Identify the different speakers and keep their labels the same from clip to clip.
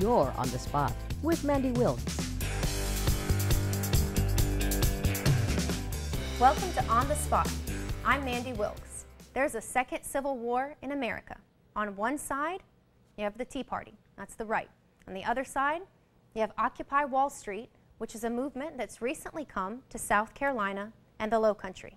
Speaker 1: you're on the spot with Mande Wilkes.
Speaker 2: Welcome to On the Spot. I'm Mande Wilkes. There's a second civil war in America. On one side, you have the Tea Party. That's the right. On the other side, you have Occupy Wall Street, which is a movement that's recently come to South Carolina and the Lowcountry.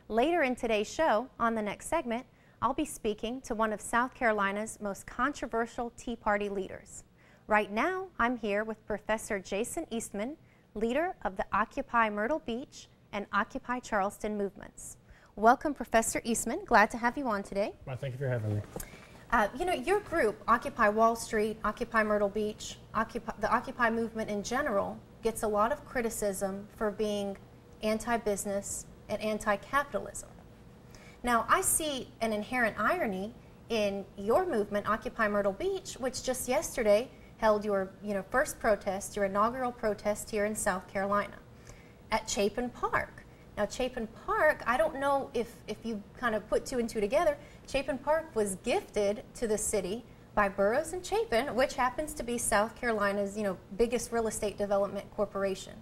Speaker 2: Later in today's show, on the next segment, I'll be speaking to one of South Carolina's most controversial Tea Party leaders. Right now, I'm here with Professor Jason Eastman, leader of the Occupy Myrtle Beach and Occupy Charleston movements. Welcome, Professor Eastman. Glad to have you on today.
Speaker 3: Well, thank you for having me.
Speaker 2: Your group, Occupy Wall Street, Occupy Myrtle Beach, the Occupy movement in general, gets a lot of criticism for being anti-business and anti-capitalism. Now, I see an inherent irony in your movement, Occupy Myrtle Beach, which just yesterday held your first protest, your inaugural protest here in South Carolina at Chapin Park. Now, Chapin Park, I don't know if you kind of put two and two together, Chapin Park was gifted to the city by Burroughs and Chapin, which happens to be South Carolina's biggest real estate development corporation.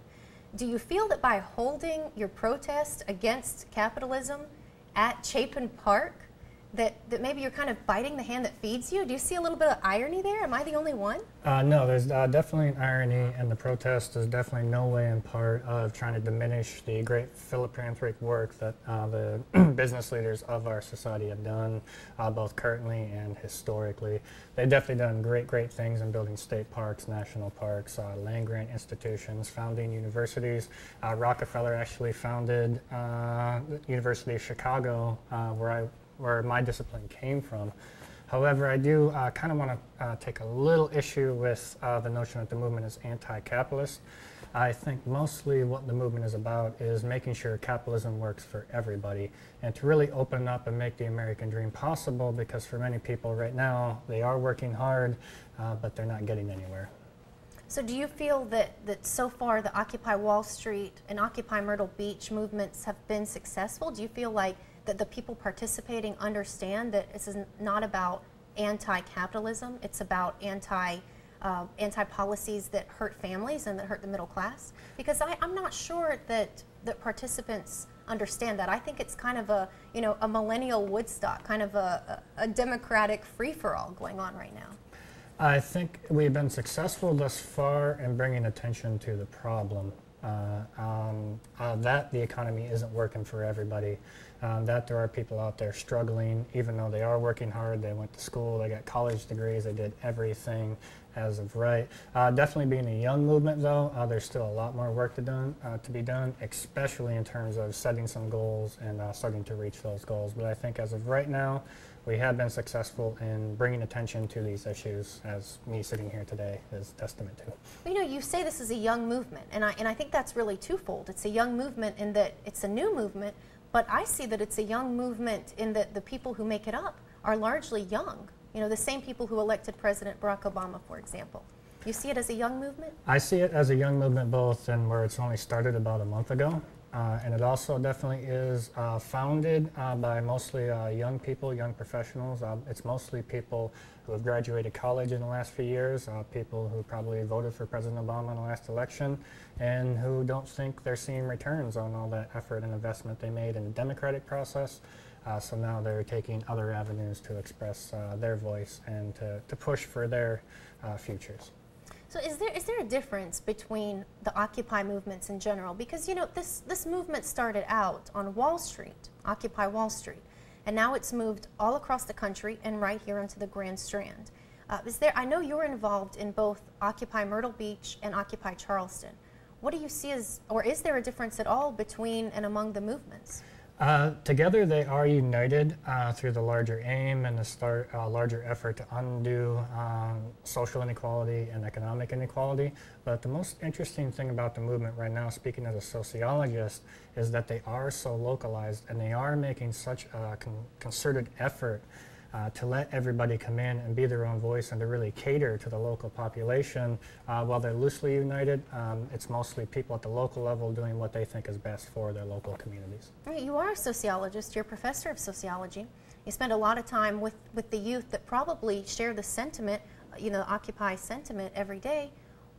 Speaker 2: Do you feel that by holding your protest against capitalism at Chapin Park, that maybe you're kind of biting the hand that feeds you? Do you see a little bit of irony there? Am I the only one?
Speaker 3: No, there's definitely an irony, and the protest is definitely no way in part of trying to diminish the great philanthropic work that the business leaders of our society have done, both currently and historically. They've definitely done great things in building state parks, national parks, land-grant institutions, founding universities. Rockefeller actually founded the University of Chicago, where my discipline came from. However, I do kind of want to take a little issue with the notion that the movement is anti-capitalist. I think mostly what the movement is about is making sure capitalism works for everybody and to really open up and make the American dream possible, because for many people right now, they are working hard, but they're not getting anywhere.
Speaker 2: So do you feel that so far the Occupy Wall Street and Occupy Myrtle Beach movements have been successful? Do you feel like that the people participating understand that this is not about anti-capitalism, it's about anti-policies that hurt families and that hurt the middle class? Because I'm not sure that participants understand that. I think it's kind of a millennial Woodstock, kind of a democratic free-for-all going on right now.
Speaker 3: I think we've been successful thus far in bringing attention to the problem. That the economy isn't working for everybody, that there are people out there struggling, even though they are working hard, they went to school, they got college degrees, they did everything as of right. Definitely being a young movement though, there's still a lot more work to be done, especially in terms of setting some goals and starting to reach those goals. But I think as of right now, we have been successful in bringing attention to these issues, as me sitting here today is testament to.
Speaker 2: You say this is a young movement, and I think that's really twofold. It's a young movement in that it's a new movement, but I see that it's a young movement in that the people who make it up are largely young. The same people who elected President Barack Obama, for example. You see it as a young movement? I see it as a young movement both, and where it's only started about a month ago. And it also definitely is founded by mostly young people, young professionals. It's mostly people who have graduated college in the last few years, people who probably voted for President Obama in the last election, and who don't think they're seeing returns on all that effort and investment they made in the democratic process. So now they're taking other avenues to express their voice and to push for their futures. So is there a difference between the Occupy movements in general? Because this movement started out on Wall Street, Occupy Wall Street, and now it's moved all across the country and right here onto the Grand Strand. I know you're involved in both Occupy Myrtle Beach and Occupy Charleston. What do you see or is there a difference at all between and among the movements?
Speaker 3: Together they are united through the larger aim and the larger effort to undo social inequality and economic inequality. But the most interesting thing about the movement right now, speaking as a sociologist, is that they are so localized and they are making such a concerted effort to let everybody come in and be their own voice and to really cater to the local population. While they're loosely united, it's mostly people at the local level doing what they think is best for their local communities.
Speaker 2: Right, you are a sociologist, you're a professor of sociology. You spend a lot of time with the youth that probably share the sentiment you know, Occupy sentiment every day.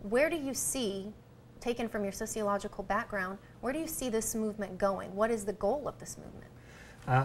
Speaker 2: Where do you see, taken from your sociological background, where do you see this movement going? What is the goal of this movement?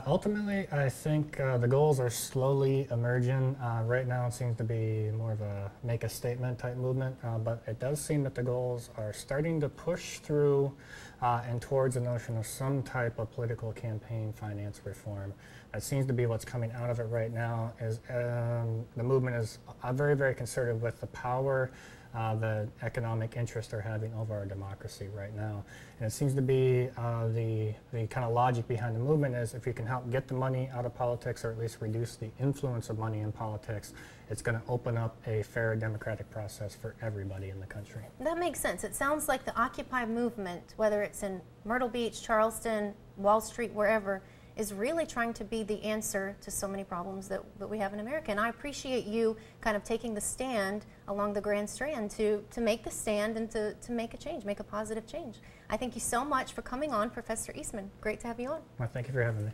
Speaker 3: Ultimately, I think the goals are slowly emerging. Right now, it seems to be more of a make a statement type movement, but it does seem that the goals are starting to push through and towards the notion of some type of political campaign finance reform. That seems to be what's coming out of it right now. Is the movement is very, very conservative with the power the economic interests are having over our democracy right now. And it seems to be the kind of logic behind the movement is if you can help get the money out of politics or at least reduce the influence of money in politics, it's going to open up a fair democratic process for everybody in the country.
Speaker 2: That makes sense. It sounds like the Occupy movement, whether it's in Myrtle Beach, Charleston, Wall Street, wherever, is really trying to be the answer to so many problems that we have in America. And I appreciate you kind of taking the stand along the Grand Strand to make the stand and to make a change, make a positive change. I thank you so much for coming on, Professor Eastman. Great to have you on.
Speaker 3: Well, thank you for having me.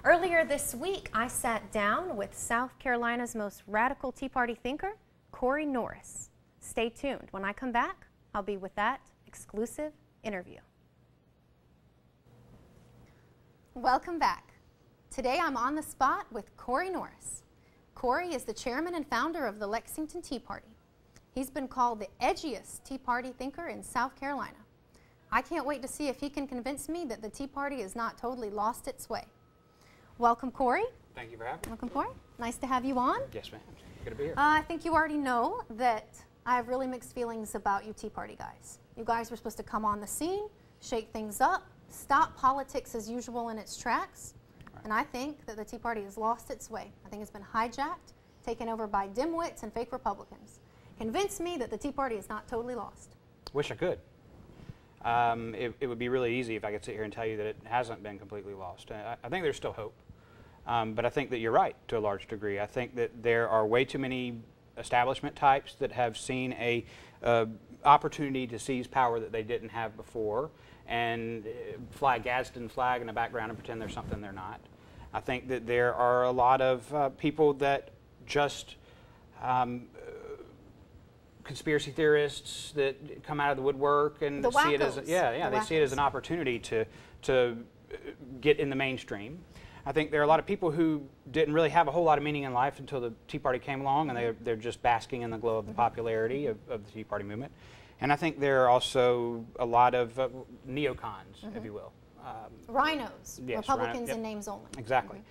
Speaker 2: Earlier this week, I sat down with South Carolina's most radical Tea Party thinker, Corey Norris. Stay tuned. When I come back, I'll be with that exclusive interview. Welcome back. Today I'm on the spot with Corey Norris. Corey is the chairman and founder of the Lexington Tea Party. He's been called the edgiest Tea Party thinker in South Carolina. I can't wait to see if he can convince me that the Tea Party has not totally lost its way. Welcome, Corey.
Speaker 4: Thank you for having me.
Speaker 2: Welcome, Corey. Nice to have you on.
Speaker 4: Yes, ma'am. Good to be here.
Speaker 2: I think you already know that I have really mixed feelings about you Tea Party guys. You guys were supposed to come on the scene, shake things up, stop politics as usual in its tracks. Right. And I think that the Tea Party has lost its way. I think it's been hijacked, taken over by dimwits and fake Republicans. Convince me that the Tea Party is not totally lost.
Speaker 4: Wish I could. It would be really easy if I could sit here and tell you that it hasn't been completely lost. I think there's still hope. But I think that you're right to a large degree. I think that there are way too many establishment types that have seen a opportunity to seize power that they didn't have before and fly a Gadsden flag in the background and pretend there's something they're not. I think that there are a lot of people that just conspiracy theorists that come out of the woodwork and see it as see it as an opportunity to get in the mainstream. I think there are a lot of people who didn't really have a whole lot of meaning in life until the Tea Party came along, and they're just basking in the glow of the popularity of the Tea Party movement. And I think there are also a lot of neocons, if you will.
Speaker 2: Rhinos,
Speaker 4: yes,
Speaker 2: Republicans in names only.
Speaker 4: Exactly.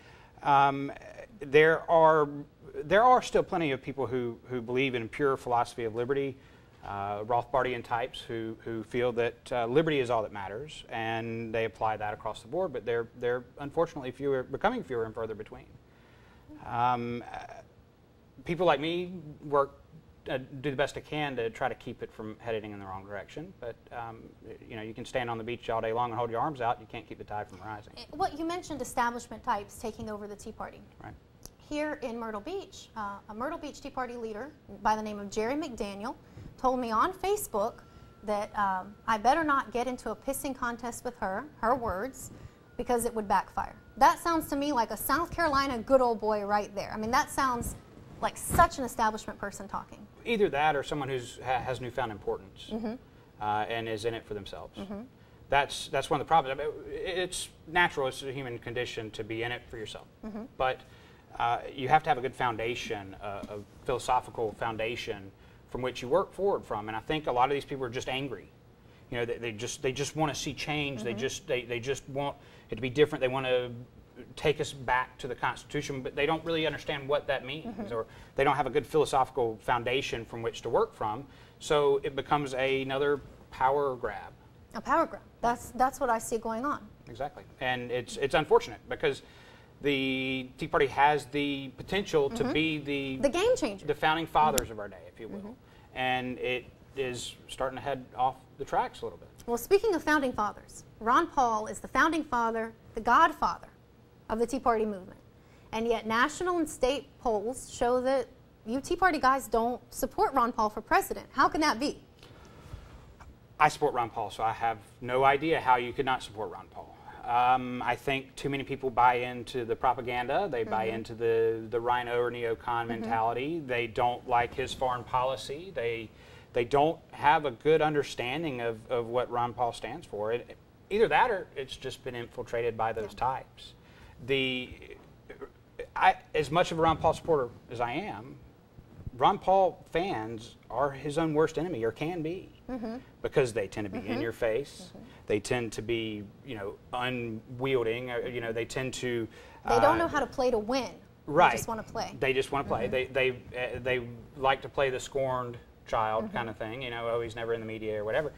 Speaker 4: There are still plenty of people who believe in pure philosophy of liberty, Rothbardian types who feel that liberty is all that matters, and they apply that across the board, but they're unfortunately becoming fewer and further between. People like me do the best I can to try to keep it from heading in the wrong direction, but you know, you can stand on the beach all day long and hold your arms out, you can't keep the tide from rising.
Speaker 2: Well, you mentioned establishment types taking over the Tea Party.
Speaker 4: Right.
Speaker 2: Here in Myrtle Beach, a Myrtle Beach Tea Party leader by the name of Jerry McDaniel told me on Facebook that I better not get into a pissing contest with her words, because it would backfire. That sounds to me like a South Carolina good old boy right there. I mean, that sounds like such an establishment person talking.
Speaker 4: Either that or someone who has newfound importance and is in it for themselves. That's one of the problems. I mean, it's natural, it's a human condition to be in it for yourself. But you have to have a good foundation, a philosophical foundation from which you work forward from. And I think a lot of these people are just angry. You know, they just want to see change. They just want it to be different. They want to take us back to the Constitution, but they don't really understand what that means, or they don't have a good philosophical foundation from which to work from. So it becomes another power grab.
Speaker 2: A power grab. That's what I see going on.
Speaker 4: Exactly, and it's unfortunate because the Tea Party has the potential to be the game changer, the founding fathers of our day, if you will, and it is starting to head off the tracks a little bit.
Speaker 2: Well, speaking of founding fathers, Ron Paul is the founding father, the godfather of the Tea Party movement. And yet national and state polls show that you Tea Party guys don't support Ron Paul for president. How can that be?
Speaker 4: I support Ron Paul, so I have no idea how you could not support Ron Paul. I think too many people buy into the propaganda. They buy into the Rhino or neocon mentality. They don't like his foreign policy. They don't have a good understanding of what Ron Paul stands for. Either that or it's just been infiltrated by those types. As much of a Ron Paul supporter as I am, Ron Paul fans are his own worst enemy, or can be, because they tend to be in your face. They tend to be, unwielding. They tend to.
Speaker 2: They don't know how to play to win.
Speaker 4: Right.
Speaker 2: They just want to play.
Speaker 4: They just want to play. They like to play the scorned child kind of thing. Oh, he's never in the media or whatever.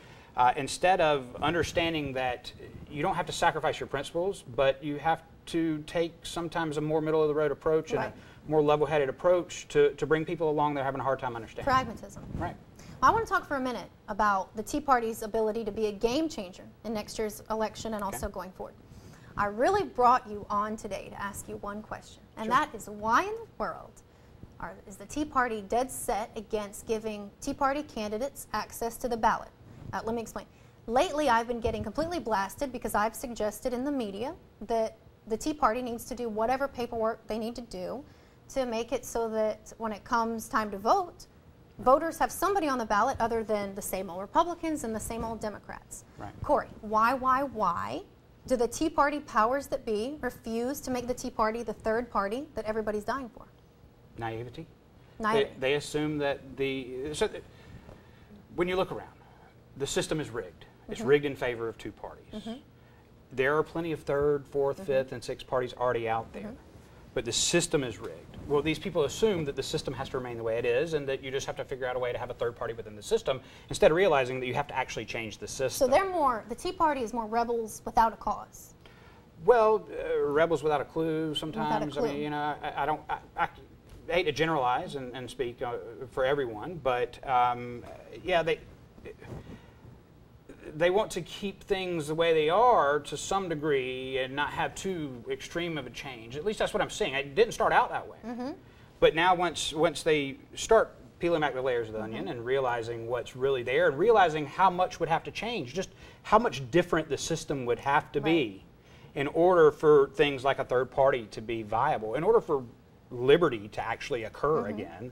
Speaker 4: Instead of understanding that you don't have to sacrifice your principles, but you have to take sometimes a more middle-of-the-road approach and a more level-headed approach to bring people along that are having a hard time understanding.
Speaker 2: Pragmatism.
Speaker 4: Right.
Speaker 2: Well, I want to talk for a minute about the Tea Party's ability to be a game changer in next year's election and also going forward. I really brought you on today to ask you one question, and that is, why in the world is the Tea Party dead set against giving Tea Party candidates access to the ballot? Let me explain. Lately, I've been getting completely blasted because I've suggested in the media that the Tea Party needs to do whatever paperwork they need to do to make it so that when it comes time to vote, voters have somebody on the ballot other than the same old Republicans and the same old Democrats.
Speaker 4: Right.
Speaker 2: Corey, why do the Tea Party powers that be refuse to make the Tea Party the third party that everybody's dying for?
Speaker 4: Naivety.
Speaker 2: Naivety.
Speaker 4: They assume that when you look around, the system is rigged. It's rigged in favor of two parties. There are plenty of third, fourth, fifth, and sixth parties already out there. But the system is rigged. Well, these people assume that the system has to remain the way it is and that you just have to figure out a way to have a third party within the system instead of realizing that you have to actually change the system.
Speaker 2: So the Tea Party is more rebels without a cause.
Speaker 4: Well, rebels without a clue sometimes.
Speaker 2: Without a clue.
Speaker 4: I mean, I hate to generalize and speak for everyone, but yeah, they want to keep things the way they are to some degree and not have too extreme of a change. At least that's what I'm seeing. It didn't start out that way. But now once they start peeling back the layers of the onion and realizing what's really there and realizing how much would have to change, just how much different the system would have to be in order for things like a third party to be viable, in order for liberty to actually occur again,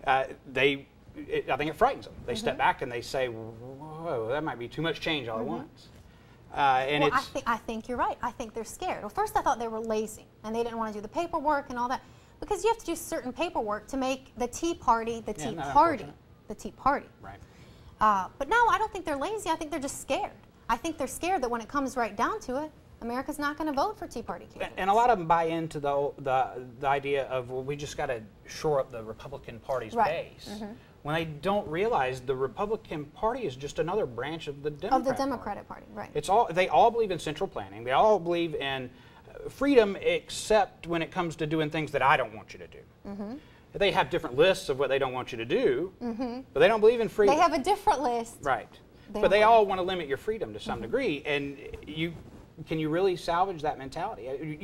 Speaker 4: I think it frightens them. They step back and they say, whoa, that might be too much change all at once.
Speaker 2: Well, I think you're right. I think they're scared. Well, first I thought they were lazy and they didn't want to do the paperwork and all that. Because you have to do certain paperwork to make the Tea Party the Tea Party. The Tea Party.
Speaker 4: Right.
Speaker 2: But no, I don't think they're lazy. I think they're just scared. I think they're scared that when it comes right down to it, America's not going to vote for Tea Party candidates.
Speaker 4: And a lot of them buy into the idea of, well, we just got to shore up the Republican Party's base. When they don't realize the Republican Party is just another branch of the Democratic
Speaker 2: Party. Right.
Speaker 4: They all believe in central planning. They all believe in freedom, except when it comes to doing things that I don't want you to do. They have different lists of what they don't want you to do, but they don't believe in freedom.
Speaker 2: They have a different list.
Speaker 4: Right. But they all want to limit your freedom to some degree, and can you really salvage that mentality?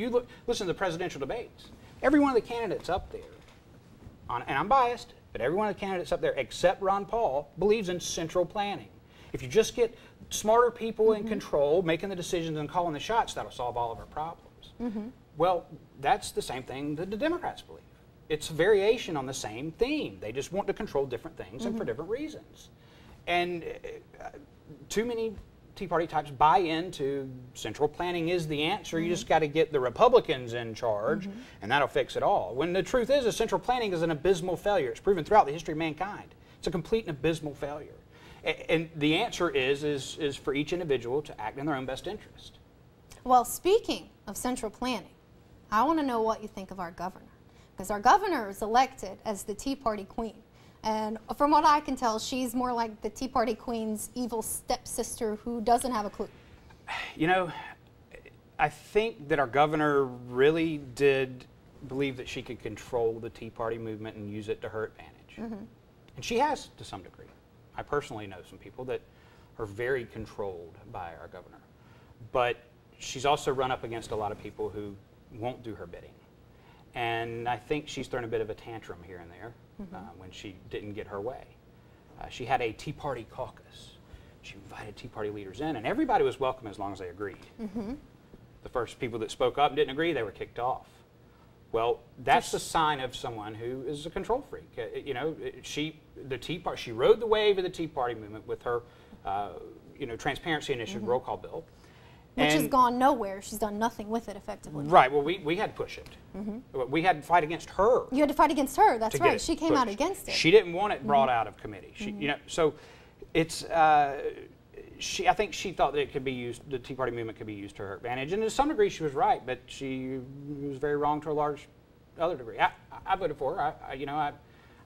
Speaker 4: Listen to the presidential debates. Every one of the candidates up there, and I'm biased, but every one of the candidates up there, except Ron Paul, believes in central planning. If you just get smarter people in control, making the decisions and calling the shots, that'll solve all of our problems. Well, that's the same thing that the Democrats believe. It's a variation on the same theme. They just want to control different things and for different reasons. And too many Tea Party types buy into central planning is the answer. You just got to get the Republicans in charge, and that'll fix it all. When the truth is, central planning is an abysmal failure. It's proven throughout the history of mankind. It's a complete and abysmal failure. And the answer is for each individual to act in their own best interest.
Speaker 2: Well, speaking of central planning, I want to know what you think of our governor. Because our governor is elected as the Tea Party queen. And from what I can tell, she's more like the Tea Party queen's evil stepsister who doesn't have a clue.
Speaker 4: You know, I think that our governor really did believe that she could control the Tea Party movement and use it to her advantage. And she has to some degree. I personally know some people that are very controlled by our governor. But she's also run up against a lot of people who won't do her bidding. And I think she's thrown a bit of a tantrum here and there when she didn't get her way. She had a Tea Party caucus. She invited Tea Party leaders in, and everybody was welcome as long as they agreed. The first people that spoke up and didn't agree, they were kicked off. Well, that's the sign of someone who is a control freak. You know, she rode the wave of the Tea Party movement with her, you know, transparency initiative roll call bill.
Speaker 2: Which has gone nowhere. She's done nothing with it effectively.
Speaker 4: Right. Well, we had to push it. We had to fight against her.
Speaker 2: You had to fight against her. That's right. She came out against it.
Speaker 4: She didn't want it brought out of committee. She, you know, so it's. I think she thought that it could be used. The Tea Party movement could be used to her advantage, and to some degree, she was right. But she was very wrong to a large other degree. I voted for her. You know, I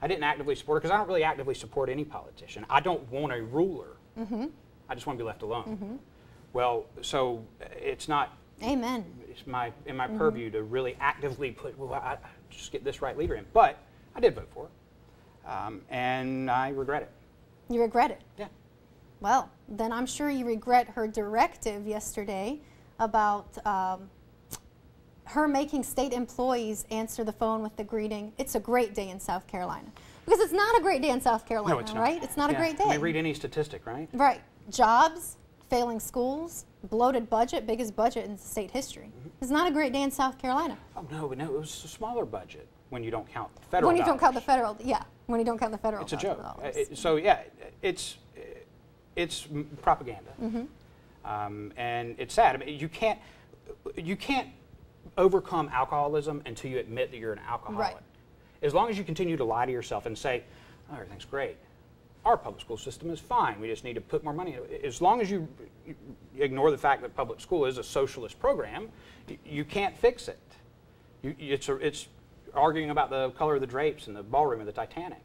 Speaker 4: didn't actively support her because I don't really actively support any politician. I don't want a ruler. I just want to be left alone. Well, so it's not.
Speaker 2: Amen.
Speaker 4: It's in my purview to really actively put. Well, I just get this right leader in. But I did vote for her, and I regret it.
Speaker 2: You regret it?
Speaker 4: Yeah.
Speaker 2: Well, then I'm sure you regret her directive yesterday about her making state employees answer the phone with the greeting, "It's a great day in South Carolina." Because it's not a great day in South Carolina,
Speaker 4: no, it's not.
Speaker 2: right? It's not a great day.
Speaker 4: I mean, read any statistic, right?
Speaker 2: Right. Jobs, failing schools, bloated budget, biggest budget in state history. It's not a great day in South Carolina.
Speaker 4: Oh, no, it was a smaller budget when you don't count the federal
Speaker 2: When you
Speaker 4: dollars.
Speaker 2: don't count the federal, yeah. When you don't count the federal
Speaker 4: It's a joke.
Speaker 2: dollars.
Speaker 4: So, yeah, it's propaganda. And it's sad. I mean, you can't overcome alcoholism until you admit that you're an alcoholic.
Speaker 2: Right.
Speaker 4: As long as you continue to lie to yourself and say, "Oh, everything's great. Our public school system is fine. We just need to put more money." As long as you ignore the fact that public school is a socialist program, you can't fix it. It's arguing about the color of the drapes in the ballroom of the Titanic.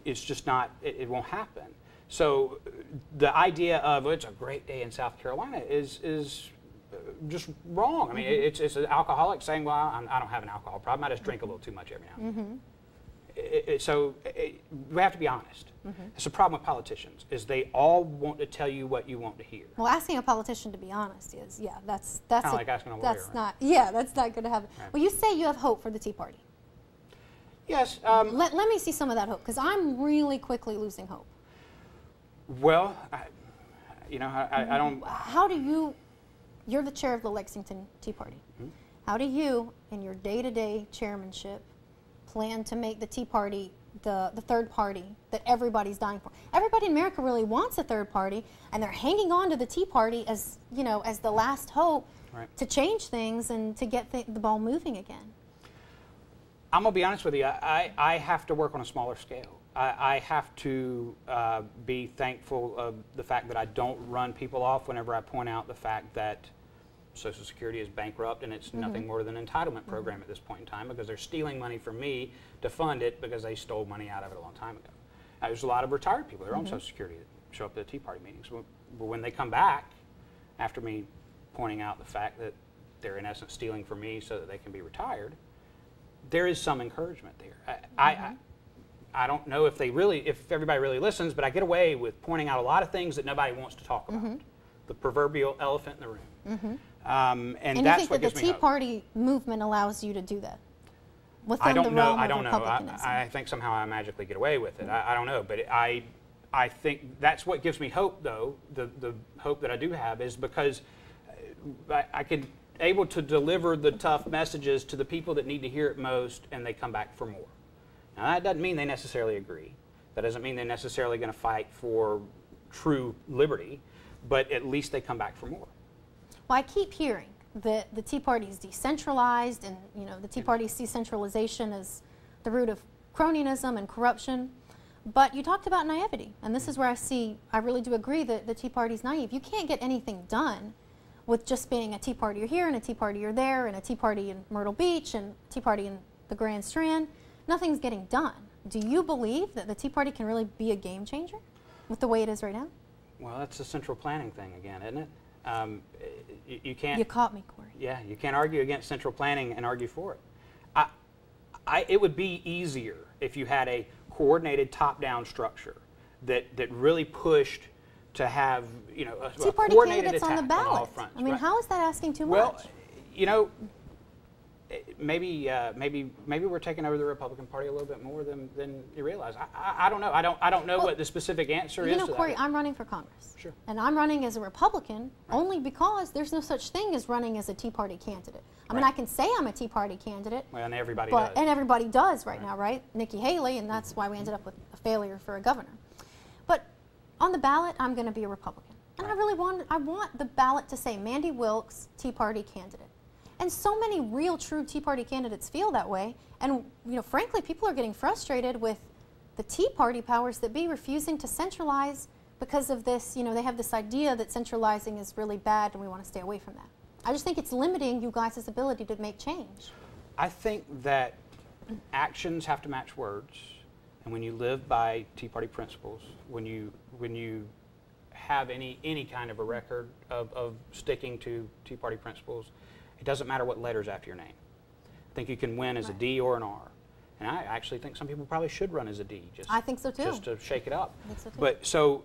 Speaker 4: It's just not. It won't happen. So the idea of it's a great day in South Carolina is just wrong. I mean, it's an alcoholic saying, "Well, I don't have an alcohol problem. I just drink a little too much every now and then." So we have to be honest. It's a problem with politicians is they all want to tell you what you want to hear.
Speaker 2: Well, asking a politician to be honest is, yeah, that's
Speaker 4: Kind of like asking a lawyer.
Speaker 2: That's not, yeah, that's not going to happen.
Speaker 4: Right.
Speaker 2: Well, you say you have hope for the Tea Party.
Speaker 4: Yes.
Speaker 2: Let me see some of that hope, because I'm really quickly losing hope.
Speaker 4: Well, I don't.
Speaker 2: How do you, you're the chair of the Lexington Tea Party. How do you, in your day-to-day chairmanship, plan to make the Tea Party the third party that everybody's dying for? Everybody in America really wants a third party, and they're hanging on to the Tea Party as, you know, as the last hope to change things and to get the ball moving again.
Speaker 4: I'm going to be honest with you. I have to work on a smaller scale. I have to be thankful of the fact that I don't run people off whenever I point out the fact that Social Security is bankrupt and it's nothing more than an entitlement program at this point in time, because they're stealing money from me to fund it because they stole money out of it a long time ago. There's a lot of retired people that are on Social Security that show up at the Tea Party meetings. But when they come back after me pointing out the fact that they're in essence stealing from me so that they can be retired, there is some encouragement there. I don't know if everybody really listens, but I get away with pointing out a lot of things that nobody wants to talk about. The proverbial elephant in the room. And that's what gives me hope.
Speaker 2: And you think that the Tea Party movement allows you to do that?
Speaker 4: I don't know. I think somehow I magically get away with it. I don't know, but I think that's what gives me hope, though. The hope that I do have is because I can able to deliver the tough messages to the people that need to hear it most, and they come back for more. Now, that doesn't mean they necessarily agree. That doesn't mean they're necessarily going to fight for true liberty, but at least they come back for more.
Speaker 2: Well, I keep hearing that the Tea Party is decentralized, and you know the Tea Party's decentralization is the root of cronyism and corruption. But you talked about naivety, and this is where I really do agree that the Tea Party's naive. You can't get anything done with just being a Tea Partier here and a Tea Partier there and a Tea Party in Myrtle Beach and a Tea Party in the Grand Strand. Nothing's getting done. Do you believe that the Tea Party can really be a game changer with the way it is right now?
Speaker 4: Well, that's a central planning thing again, isn't it? You can't.
Speaker 2: You caught me, Corey.
Speaker 4: Yeah, you can't argue against central planning and argue for it. It would be easier if you had a coordinated top-down structure that really pushed to have, you know,
Speaker 2: Tea Party
Speaker 4: coordinated
Speaker 2: candidates
Speaker 4: attack
Speaker 2: on the ballot.
Speaker 4: all fronts.
Speaker 2: I mean, how is that asking too much?
Speaker 4: Well, you know, maybe we're taking over the Republican Party a little bit more than you realize. I don't know. I don't know what the specific answer is.
Speaker 2: You know, Corey, I'm running for Congress.
Speaker 4: Sure.
Speaker 2: And I'm running as a Republican only because there's no such thing as running as a Tea Party candidate. I mean, I can say I'm a Tea Party candidate.
Speaker 4: Well, and everybody does.
Speaker 2: And everybody does right now, right? Nikki Haley, and that's why we ended up with a failure for a governor. But on the ballot, I'm going to be a Republican. And I really want the ballot to say Mande Wilkes, Tea Party candidate. And so many real, true Tea Party candidates feel that way. And, you know, frankly, people are getting frustrated with the Tea Party powers that be refusing to centralize because of this, you know, they have this idea that centralizing is really bad and we want to stay away from that. I just think it's limiting you guys' ability to make change.
Speaker 4: I think that actions have to match words. And when you live by Tea Party principles, when you have any kind of a record of sticking to Tea Party principles, it doesn't matter what letters after your name. I think you can win as a D or an R. And I actually think some people probably should run as a D.
Speaker 2: I think so too.
Speaker 4: Just to shake it up.
Speaker 2: I think so too.
Speaker 4: But so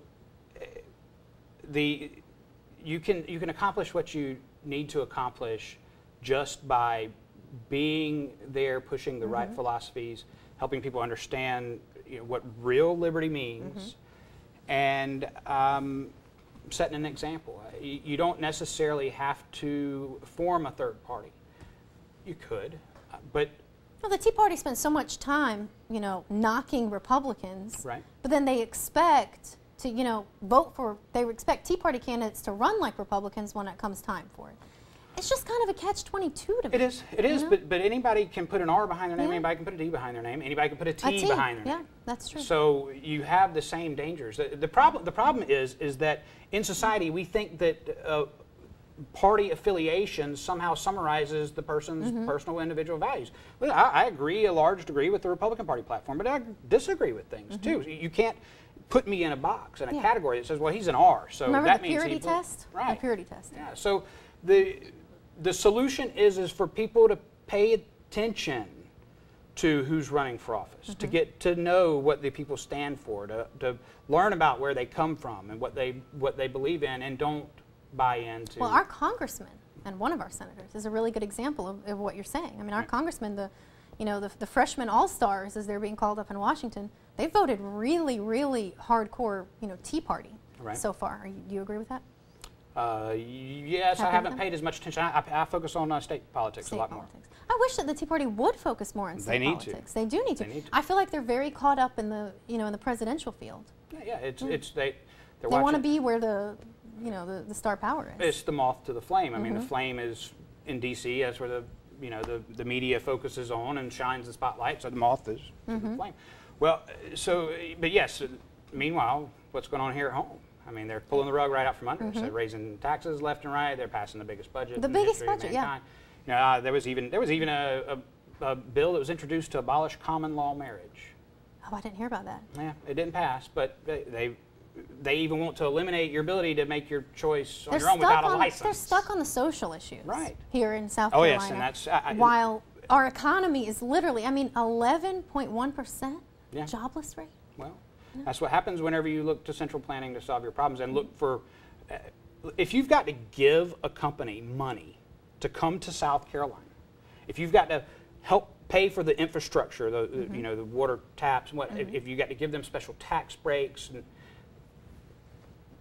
Speaker 4: you can accomplish what you need to accomplish just by being there, pushing the right philosophies, helping people understand, you know, what real liberty means, and setting an example. You don't necessarily have to form a third party. You could, but
Speaker 2: well, the Tea Party spends so much time, you know, knocking Republicans,
Speaker 4: right.
Speaker 2: But then they expect to, you know, they expect Tea Party candidates to run like Republicans when it comes time for it. It's just kind of a catch-22 to me.
Speaker 4: It is, but anybody can put an R behind their name, anybody can put a D behind their name, anybody can put a T behind their name.
Speaker 2: Yeah, that's true.
Speaker 4: So you have the same dangers. The problem is that in society we think that party affiliation somehow summarizes the person's personal individual values. Well, I agree a large degree with the Republican Party platform, but I disagree with things too. You can't put me in a box, in a category that says, well, he's an R, so
Speaker 2: remember
Speaker 4: that
Speaker 2: the
Speaker 4: means
Speaker 2: purity test?
Speaker 4: Right.
Speaker 2: The purity test.
Speaker 4: Yeah. So the solution is for people to pay attention to who's running for office, to get to know what the people stand for, to learn about where they come from and what they believe in, and don't buy into.
Speaker 2: Well, our congressman and one of our senators is a really good example of what you're saying. I mean, our congressman, the freshman all-stars, as they're being called up in Washington, they voted really, really hardcore, you know, Tea Party so far. Do you agree with that?
Speaker 4: Yes, I haven't paid as much attention. I focus on state politics a lot more.
Speaker 2: I wish that the Tea Party would focus more on state politics. They do need to. I feel like they're very caught up in the, you know, in the presidential field.
Speaker 4: Yeah, they
Speaker 2: want to be where the, you know, the star power is.
Speaker 4: It's the moth to the flame. I mean, the flame is in D.C. That's where the media focuses on and shines the spotlight. So the moth is the flame. Well, but yes. Meanwhile, what's going on here at home? I mean, they're pulling the rug right out from under us. They're raising taxes left and right. They're passing the biggest budget.
Speaker 2: The biggest budget, yeah.
Speaker 4: You know, there was even a bill that was introduced to abolish common law marriage.
Speaker 2: Oh, I didn't hear about that.
Speaker 4: Yeah, it didn't pass, but they even want to eliminate your ability to make your choice on your own without a license.
Speaker 2: They're stuck on the social issues here in South
Speaker 4: Carolina.
Speaker 2: Carolina.
Speaker 4: Oh, yes, and that's
Speaker 2: while our economy is literally, I mean, 11.1% jobless rate.
Speaker 4: Well, that's what happens whenever you look to central planning to solve your problems and look for. If you've got to give a company money to come to South Carolina, if you've got to help pay for the infrastructure, you know, the water taps, and if you got to give them special tax breaks,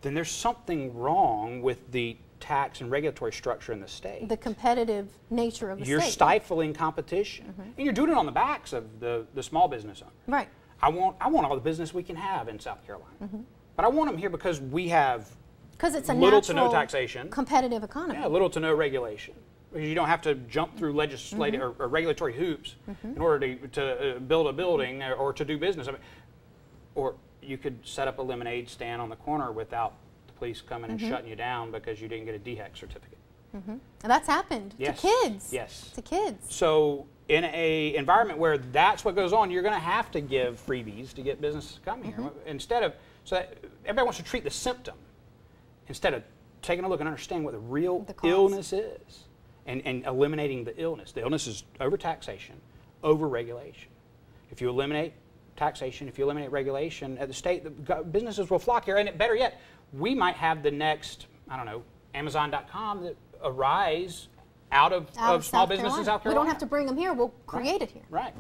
Speaker 4: then there's something wrong with the tax and regulatory structure in the state.
Speaker 2: The competitive nature of the state.
Speaker 4: You're stifling competition, and you're doing it on the backs of the small business owner.
Speaker 2: Right.
Speaker 4: I want all the business we can have in South Carolina, but I want them here because we have
Speaker 2: it's a
Speaker 4: little to no taxation,
Speaker 2: competitive economy.
Speaker 4: Yeah, little to no regulation. You don't have to jump through legislative or regulatory hoops in order to build a building or to do business. I mean, or you could set up a lemonade stand on the corner without the police coming and shutting you down because you didn't get a DHEC certificate.
Speaker 2: And that's happened to kids.
Speaker 4: Yes.
Speaker 2: To kids.
Speaker 4: So in an environment where that's what goes on, you're going to have to give freebies to get businesses to come here. Instead of, everybody wants to treat the symptom instead of taking a look and understanding what the real illness is and eliminating the illness. The illness is over-taxation, over-regulation. If you eliminate taxation, if you eliminate regulation at the state, the businesses will flock here. And better yet, we might have the next, I don't know, Amazon.com that arise out of small
Speaker 2: South
Speaker 4: business in
Speaker 2: Carolina.
Speaker 4: South Carolina.
Speaker 2: We don't have to bring them here. We'll create it here.
Speaker 4: Right.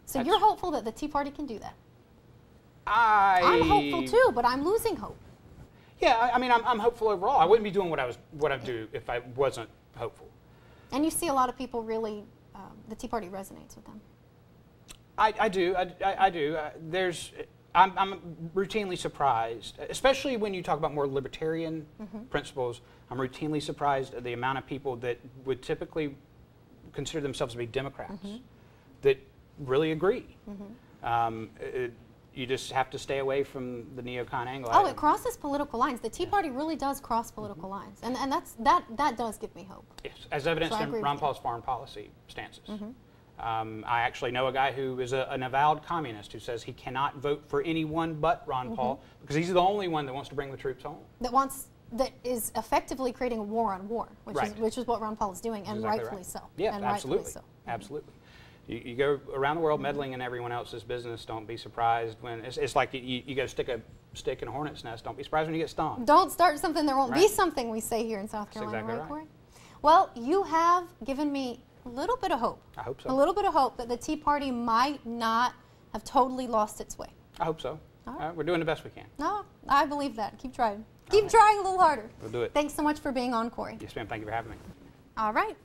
Speaker 2: So you're hopeful that the Tea Party can do that?
Speaker 4: I'm
Speaker 2: hopeful too, but I'm losing hope.
Speaker 4: Yeah, I mean, I'm hopeful overall. I wouldn't be doing what I do if I wasn't hopeful.
Speaker 2: And you see a lot of people really, the Tea Party resonates with them.
Speaker 4: I do. I'm routinely surprised, especially when you talk about more libertarian principles. I'm routinely surprised at the amount of people that would typically consider themselves to be Democrats that really agree. You just have to stay away from the neocon angle.
Speaker 2: Oh, it crosses political lines. The Tea Party really does cross political lines, and that does give me hope.
Speaker 4: Yes, as evidenced
Speaker 2: So I
Speaker 4: in
Speaker 2: agree
Speaker 4: Ron
Speaker 2: with you.
Speaker 4: Paul's foreign policy stances. I actually know a guy who is an avowed communist who says he cannot vote for anyone but Ron Paul because he's the only one that wants to bring the troops home.
Speaker 2: That is effectively creating a war on war,
Speaker 4: Right.
Speaker 2: which is what Ron Paul is doing, and
Speaker 4: Exactly
Speaker 2: rightfully
Speaker 4: right.
Speaker 2: so.
Speaker 4: Yeah,
Speaker 2: and
Speaker 4: absolutely.
Speaker 2: Rightfully so.
Speaker 4: Absolutely. You go around the world meddling in everyone else's business. Don't be surprised when it's like you go stick a stick in a hornet's nest. Don't be surprised when you get stung.
Speaker 2: Don't start something there won't be
Speaker 4: Right.
Speaker 2: something, we say here in South Carolina,
Speaker 4: exactly
Speaker 2: right,
Speaker 4: right.
Speaker 2: Corey? Well, you have given me a little bit of hope.
Speaker 4: I hope so.
Speaker 2: A little bit of hope that the Tea Party might not have totally lost its way.
Speaker 4: I hope so.
Speaker 2: All right.
Speaker 4: We're doing the best we can.
Speaker 2: No, I believe that. Keep trying. Keep trying a little harder.
Speaker 4: We'll do it.
Speaker 2: Thanks so much for being on, Corey.
Speaker 4: Yes, ma'am. Thank you for having me.
Speaker 2: All right.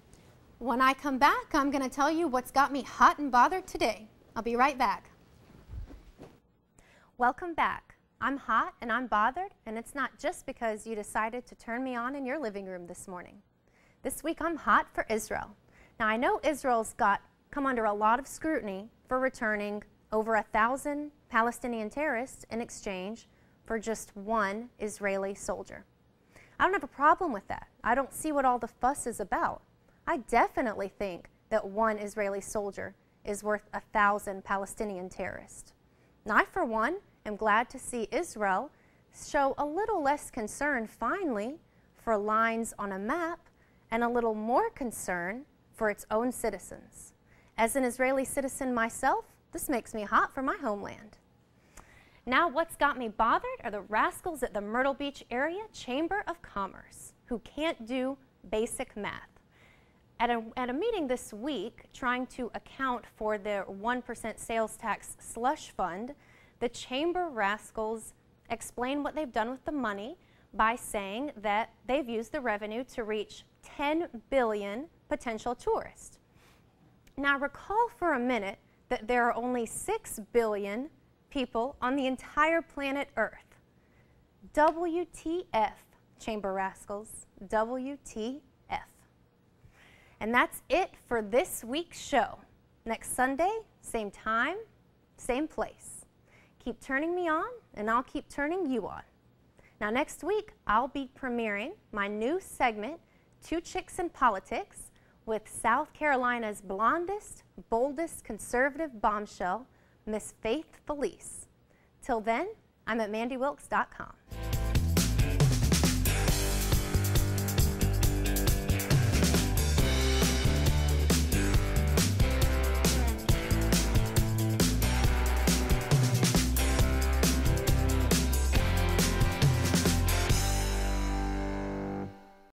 Speaker 2: When I come back, I'm going to tell you what's got me hot and bothered today. I'll be right back. Welcome back. I'm hot and I'm bothered, and it's not just because you decided to turn me on in your living room this morning. This week I'm hot for Israel. Now I know Israel's come under a lot of scrutiny for returning over 1,000 Palestinian terrorists in exchange for just one Israeli soldier. I don't have a problem with that. I don't see what all the fuss is about. I definitely think that one Israeli soldier is worth 1,000 Palestinian terrorists. Now, I, for one, am glad to see Israel show a little less concern, finally, for lines on a map and a little more concern for its own citizens. As an Israeli citizen myself, this makes me hot for my homeland. Now, what's got me bothered are the rascals at the Myrtle Beach Area Chamber of Commerce who can't do basic math. At a meeting this week, trying to account for their 1% sales tax slush fund, the chamber rascals explain what they've done with the money by saying that they've used the revenue to reach 10 billion potential tourists. Now, recall for a minute that there are only 6 billion people on the entire planet Earth. WTF, chamber rascals, WTF. And that's it for this week's show. Next Sunday, same time, same place. Keep turning me on, and I'll keep turning you on. Now, next week, I'll be premiering my new segment, Two Chicks in Politics, with South Carolina's blondest, boldest conservative bombshell, Miss Faith Felice. Till then, I'm at MandeWilkes.com.